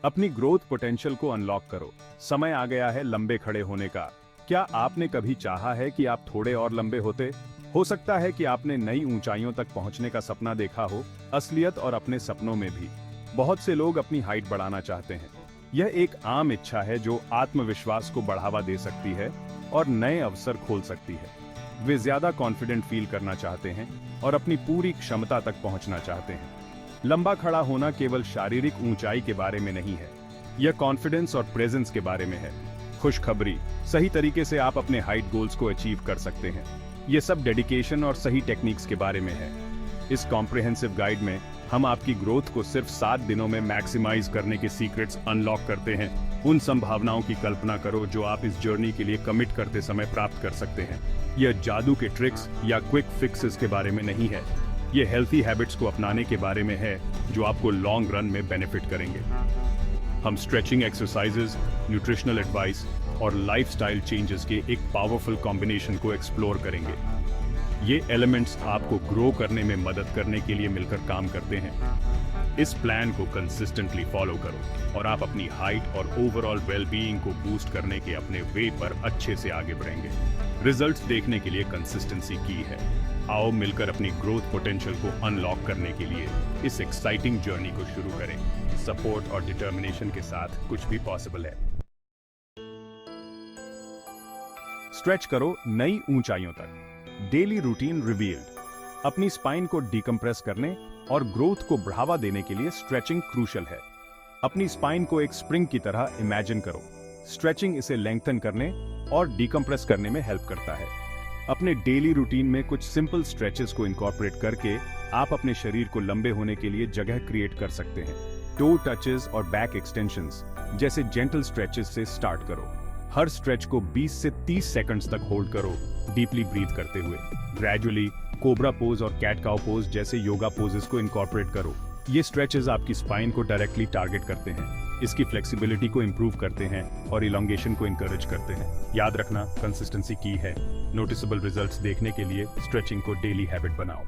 अपनी growth potential को unlock करो। समय आ गया है लंबे खड़े होने का। क्या आपने कभी चाहा है कि आप थोड़े और लंबे होते? हो सकता है कि आपने नई ऊंचाइयों तक पहुंचने का सपना देखा हो, असलियत और अपने सपनों में भी। बहुत से लोग अपनी हाइट बढ़ाना चाहते हैं। यह एक आम इच्छा है जो आत्मविश्वास को बढ़ावा दे सकती है और नए अवसर खोल सकती है। वे ज्यादा कॉन्फिडेंट फील करना चाहते हैं और अपनी पूरी क्षमता तक पहुंचना चाहते हैं। लंबा खड़ा होना केवल शारीरिक ऊंचाई के बारे में नहीं है, यह कॉन्फिडेंस और प्रेजेंस के बारे में है। खुशखबरी, सही तरीके से आप अपने हाइट गोल्स को अचीव कर सकते हैं। यह सब डेडिकेशन और सही टेक्निक्स के बारे में है। इस कॉम्प्रिहेंसिव गाइड में हम आपकी ग्रोथ को सिर्फ 7 दिनों में मैक्सिमाइज करने के सीक्रेट्स अनलॉक करते हैं। उन संभावनाओं की कल्पना करो जो आप इस जर्नी के लिए कमिट करते समय प्राप्त कर सकते हैं। यह जादू के ट्रिक्स या क्विक फिक्सेस के बारे में नहीं है। ये हेल्थी हैबिट्स को अपनाने के बारे में है जो आपको लॉन्ग रन में बेनिफिट करेंगे। हम स्ट्रेचिंग एक्सरसाइजेज, न्यूट्रिशनल एडवाइस और लाइफस्टाइल चेंजेस के एक पावरफुल कॉम्बिनेशन को एक्सप्लोर करेंगे। ये एलिमेंट्स आपको ग्रो करने में मदद करने के लिए मिलकर काम करते हैं। इस प्लान को कंसिस्टेंटली फॉलो करो और आप अपनी हाइट और ओवरऑल वेलबीइंग को बूस्ट करने के अपने वे पर अच्छे से आगे बढ़ेंगे। रिजल्ट्स देखने के लिए कंसिस्टेंसी की है। आओ मिलकर अपनी ग्रोथ पोटेंशियल को अनलॉक करने के लिए इस एक्साइटिंग जर्नी को शुरू करें। सपोर्ट और डिटर्मिनेशन के साथ कुछ भी पॉसिबल है। स्ट्रेच करो नई ऊंचाइयों तक। Daily routine revealed. अपनी स्पाइन को डिकम्प्रेस करने और ग्रोथ को बढ़ावा देने के लिए स्ट्रेचिंग क्रूशियल है। अपनी स्पाइन को एक स्प्रिंग की तरह इमेजिन करो। स्ट्रेचिंग इसे लेंथन करने और डिकम्प्रेस करने में हेल्प करता है। अपने डेली रूटीन में कुछ सिंपल स्ट्रेचेस को इनकॉर्पोरेट करके आप अपने शरीर को लंबे होने के लिए जगह क्रिएट कर सकते हैं। टो टचेस और बैक एक्सटेंशंस जैसे जेंटल स्ट्रेचेस से स्टार्ट करो। हर स्ट्रेच को 20 से 30 सेकंड्स तक होल्ड करो, डीपली ब्रीथ करते हुए। ग्रेजुअली कोबरा पोज और कैट काउ पोज जैसे योगा पोजेस को इनकॉर्पोरेट करो। ये स्ट्रेचेस आपकी स्पाइन को डायरेक्टली टारगेट करते हैं, इसकी फ्लेक्सिबिलिटी को इंप्रूव करते हैं और इलोंगेशन को इंकरेज करते हैं। याद रखना, कंसिस्टेंसी की है। नोटिसेबल रिजल्ट्स देखने के लिए स्ट्रेचिंग को डेली हैबिट बनाओ।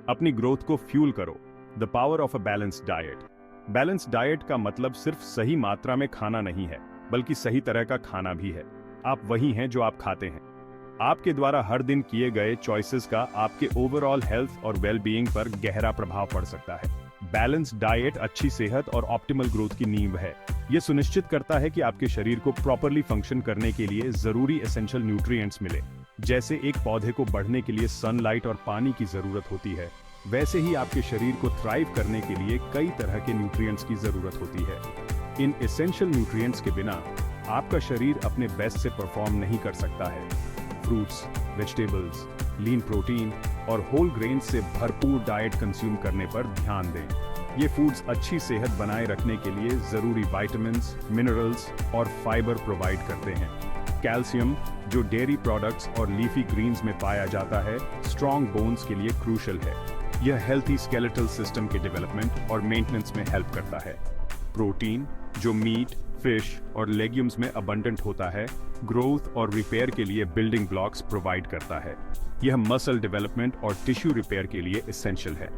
अपनी ग्रोथ को फ्यूल करो। The power of a balanced diet. Balance diet का मतलब सिर्फ सही मात्रा में खाना नहीं है, बल्कि सही तरह का खाना भी है। आप वही हैं जो आप खाते हैं। आपके द्वारा हर दिन किए गए चॉइसेस का आपके ओवरऑल हेल्थ और वेलबीइंग पर गहरा प्रभाव पड़ सकता है। बैलेंस डाइट अच्छी सेहत और ऑप्टिमल ग्रोथ की नींव है। यह सुनिश्चित करता है कि आपके शरीर को प्रॉपरली फंक्शन करने के लिए जरूरी एसेंशियल न्यूट्रिएंट्स मिले। जैसे एक पौधे को बढ़ने के लिए सनलाइट और पानी की जरूरत होती है, वैसे ही आपके शरीर को थ्राइव करने के लिए कई तरह के न्यूट्रिएंट्स की जरूरत होती है। इन एसेंशियल न्यूट्रिएंट्स के बिना आपका शरीर अपने बेस्ट से परफॉर्म नहीं कर सकता है। फ्रूट्स, वेजिटेबल्स, लीन प्रोटीन और होल ग्रेन से भरपूर डाइट कंज्यूम करने पर ध्यान दें। ये फूड्स अच्छी सेहत बनाए रखने के लिए जरूरी विटामिन्स, मिनरल्स और फाइबर प्रोवाइड करते हैं। कैल्शियम, जो डेयरी प्रोडक्ट्स और लीफी ग्रीन्स में पाया जाता है, स्ट्रॉन्ग बोन्स के लिए क्रूशियल है। यह हेल्थी स्केलेटल सिस्टम के डेवलपमेंट और मेंटेनेंस में हेल्प करता है। प्रोटीन, जो मीट, फिश और लेग्यूम्स में अबंडेंट होता है, ग्रोथ और रिपेयर के लिए बिल्डिंग ब्लॉक्स प्रोवाइड करता है। यह मसल डेवलपमेंट और टिश्यू रिपेयर के लिए एसेंशियल है।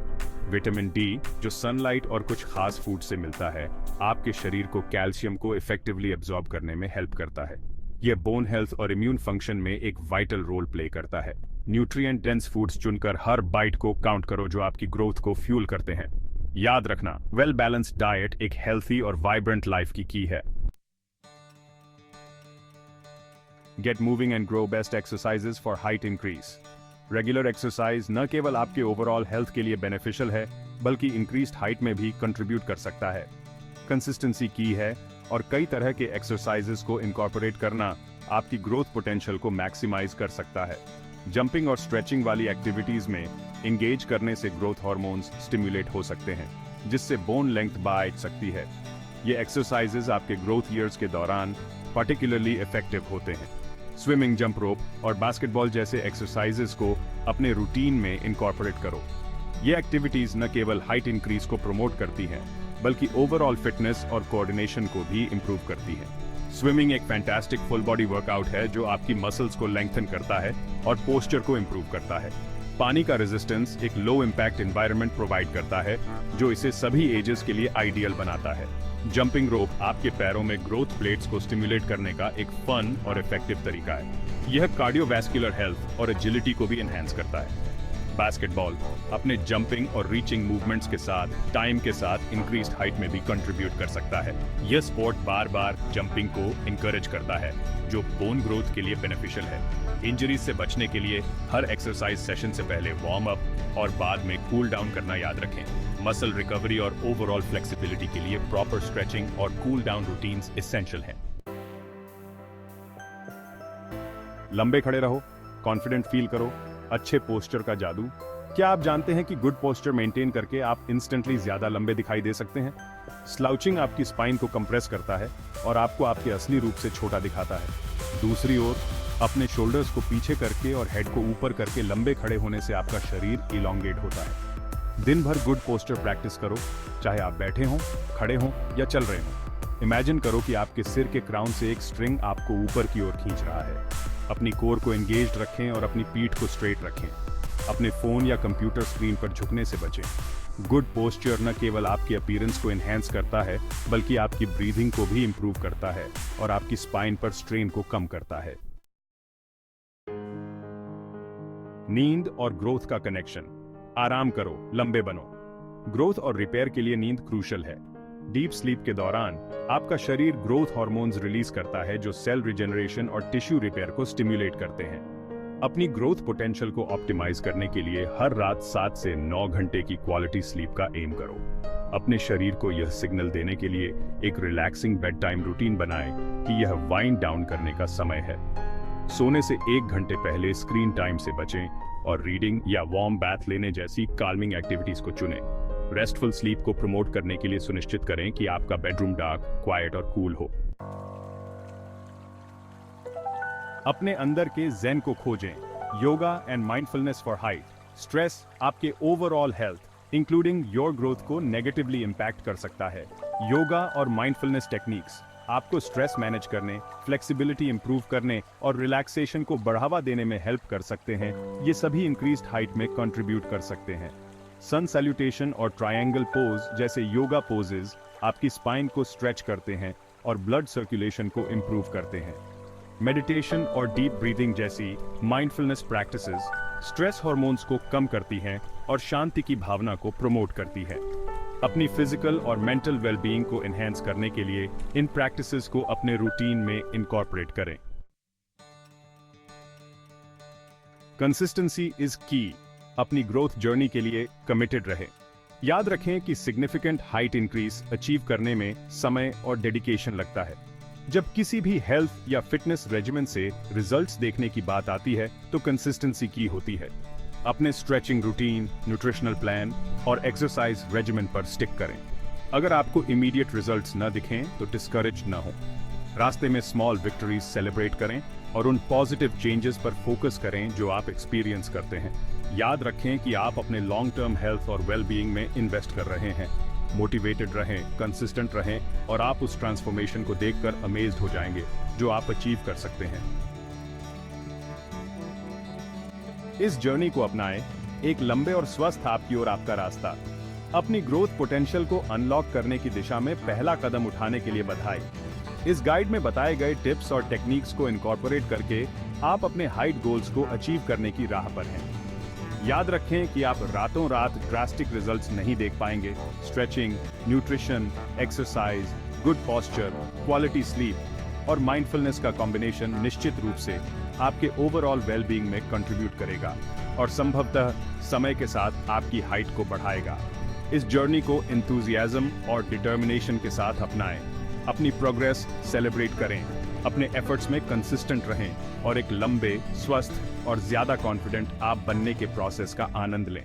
विटामिन डी, जो सनलाइट और कुछ खास फूड से मिलता है, आपके शरीर को कैल्शियम को इफेक्टिवली एब्जॉर्ब करने में हेल्प करता है। यह बोन हेल्थ और इम्यून फंक्शन में एक वाइटल रोल प्ले करता है। न्यूट्रिएंट डेंस फूड्स चुनकर हर बाइट को काउंट करो जो आपकी ग्रोथ को फ्यूल करते हैं। याद रखना, वेल बैलेंस्ड डाइट एक हेल्थी और वाइब्रेंट लाइफ की है। Get moving and grow best exercises for height increase. Regular exercise न केवल आपके ओवरऑल हेल्थ के लिए बेनिफिशियल है, बल्कि इंक्रीज्ड हाइट में भी कंट्रीब्यूट कर सकता है। कंसिस्टेंसी की है और कई तरह के एक्सरसाइजेस को इनकॉर्पोरेट करना आपकी ग्रोथ पोटेंशियल को मैक्सिमाइज कर सकता है। जंपिंग और स्ट्रेचिंग वाली एक्टिविटीज में एंगेज करने से ग्रोथ हार्मोन्स स्टिम्युलेट हो सकते हैं, जिससे बोन लेंथ बढ़ सकती है। ये एक्सरसाइजेस आपके ग्रोथ ईयर्स के दौरान पर्टिकुलरली इफेक्टिव होते हैं। स्विमिंग, जंप रोप और बास्केटबॉल जैसे एक्सरसाइजेस को अपने रूटीन में इनकॉर्पोरेट करो। ये एक्टिविटीज न केवल हाइट इंक्रीज को प्रमोट करती हैं, बल्कि ओवरऑल फिटनेस और कोऑर्डिनेशन को भी इंप्रूव करती हैं। स्विमिंग एक फैंटास्टिक फुल बॉडी वर्कआउट है जो आपकी मसल्स को लेंथन करता है और पोस्चर को इंप्रूव करता है। पानी का रेजिस्टेंस एक लो इम्पैक्ट एनवायरनमेंट प्रोवाइड करता है जो इसे सभी एजेस के लिए आइडियल बनाता है। जंपिंग रोप आपके पैरों में ग्रोथ प्लेट्स को स्टिमुलेट करने का एक फन और इफेक्टिव तरीका है। यह कार्डियोवैस्कुलर हेल्थ और एजिलिटी को भी एनहांस करता है। बास्केटबॉल अपने जंपिंग और रीचिंग मूवमेंट्स के साथ टाइम के साथ इंक्रीज्ड हाइट में भी कंट्रीब्यूट कर सकता है। यह स्पोर्ट बार बार जंपिंग को इंकरेज करता है जो बोन ग्रोथ के लिए बेनिफिशियल है। इंजरीज से बचने के लिए हर एक्सरसाइज सेशन से पहले वार्म अप और बाद में कूल डाउन करना याद रखें। मसल रिकवरी और ओवरऑल फ्लेक्सिबिलिटी के लिए प्रॉपर स्ट्रेचिंग और कूल डाउन रूटीन्स एसेंशियल हैं। लंबे खड़े रहो, कॉन्फिडेंट फील करो, अच्छे पोस्चर का जादू। क्या आप जानते हैं कि गुड पोस्चर मेंटेन करके आप इंस्टेंटली ज्यादा लंबे दिखाई दे सकते हैं? स्लाउचिंग आपकी स्पाइन को कंप्रेस करता है और आपको आपके असली रूप से छोटा दिखाता है। दूसरी ओर अपने शोल्डर्स को पीछे करके और हेड को ऊपर करके लंबे खड़े होने से आपका शरीर इलोंगेट होता है। दिन भर गुड पोस्चर प्रैक्टिस करो, चाहे आप बैठे हों, खड़े हों या चल रहे हों। इमेजिन करो कि आपके सिर के क्राउन से एक स्ट्रिंग आपको ऊपर की ओर खींच रहा है। अपनी कोर को एंगेज्ड रखें और अपनी पीठ को स्ट्रेट रखें। अपने फोन या कंप्यूटर स्क्रीन पर झुकने से बचें। गुड पोस्चर न केवल आपके अपीयरेंस को एनहांस करता है बल्कि आपकी ब्रीदिंग को भी इंप्रूव करता है और आपकी स्पाइन पर स्ट्रेन को कम करता है। नींद और ग्रोथ का कनेक्शन। आराम करो, लंबे बनो। ग्रोथ और रिपेयर के लिए नींद क्रूशियल है। डीप स्लीप के दौरान आपका शरीर ग्रोथ हार्मोन्स रिलीज करता है जो सेल रिजेनरेशन और टिश्यू रिपेयर को स्टिम्युलेट करते हैं। अपनी ग्रोथ पोटेंशियल को ऑप्टिमाइज करने के लिए हर रात 7 से 9 घंटे की क्वालिटी स्लीप का एम करो। अपने शरीर को यह सिग्नल देने के लिए एक रिलैक्सिंग बेड टाइम रूटीन बनाएं कि यह वाइंड डाउन करने का समय है। सोने से 1 घंटे पहले स्क्रीन टाइम से बचें और रीडिंग या वार्म बैथ लेने जैसी काल्मिंग एक्टिविटीज को चुनें। रेस्टफुल स्लीप को प्रमोट करने के लिए सुनिश्चित करें कि आपका बेडरूम डार्क, क्वाइट और कूल हो। अपने अंदर के ज़ेन को खोजें। Yoga and mindfulness for height. Stress आपके overall health including your growth को नेगेटिवली इंपैक्ट कर सकता है। योगा और माइंडफुलनेस टेक्निक्स आपको स्ट्रेस मैनेज करने, फ्लेक्सिबिलिटी इंप्रूव करने और रिलैक्सेशन को बढ़ावा देने में हेल्प कर सकते हैं। ये सभी इंक्रीज्ड हाइट में कंट्रीब्यूट कर सकते हैं। सन सैल्यूटेशन और ट्रायंगल पोज जैसे योगा पोजेज आपकी स्पाइन को स्ट्रेच करते हैं और ब्लड सर्कुलेशन को इंप्रूव करते हैं। मेडिटेशन और डीप ब्रीदिंग जैसी माइंडफुलनेस प्रैक्टिसेस स्ट्रेस हार्मोन्स को कम करती हैं और शांति की भावना को प्रमोट करती है। अपनी फिजिकल और मेंटल वेलबीइंग को एनहांस करने के लिए इन प्रैक्टिसेस को अपने रूटीन में इनकॉर्पोरेट करें। कंसिस्टेंसी इज की। अपनी ग्रोथ जर्नी के लिए कमिटेड रहें। याद रखें कि सिग्निफिकेंट हाइट इंक्रीज अचीव करने में समय और डेडिकेशन लगता है। जब किसी भी हेल्थ या फिटनेस रेजिमेन से रिजल्ट्स देखने की बात आती है तो कंसिस्टेंसी की होती है। अपने स्ट्रेचिंग रूटीन, न्यूट्रिशनल प्लान और एक्सरसाइज रेजिमेन पर स्टिक करें। अगर आपको इमीडिएट रिजल्ट्स न दिखें तो डिस्करेज न हो। रास्ते में स्मॉल विक्ट्रीज सेलिब्रेट करें और उन पॉजिटिव चेंजेस पर फोकस करें जो आप एक्सपीरियंस करते हैं। याद रखें कि आप अपने लॉन्ग टर्म हेल्थ और वेलबीइंग में इन्वेस्ट कर रहे हैं। मोटिवेटेड रहें, कंसिस्टेंट रहें और आप उस ट्रांसफॉर्मेशन को देखकर अमेज्ड हो जाएंगे जो आप अचीव कर सकते हैं। इस जर्नी को अपनाएं, एक लंबे और स्वस्थ आपकी ओर आपका रास्ता। अपनी ग्रोथ पोटेंशियल को अनलॉक करने की दिशा में पहला कदम उठाने के लिए बधाई। इस गाइड में बताए गए टिप्स और टेक्निक्स को इनकॉर्पोरेट करके आप अपने हाइट गोल्स को अचीव करने की राह पर हैं। याद रखें कि आप रातों रात ड्रास्टिक रिजल्ट्स नहीं देख पाएंगे। Stretching, nutrition, exercise, good posture, quality sleep और माइंडफुलनेस का कॉम्बिनेशन निश्चित रूप से आपके ओवरऑल वेलबीइंग में कंट्रीब्यूट करेगा और संभवतः समय के साथ आपकी हाइट को बढ़ाएगा। इस जर्नी को एंथुसियाज्म और डिटर्मिनेशन के साथ अपनाएं। अपनी प्रोग्रेस सेलिब्रेट करें, अपने एफर्ट्स में कंसिस्टेंट रहें और एक लंबे, स्वस्थ और ज्यादा कॉन्फिडेंट आप बनने के प्रोसेस का आनंद लें।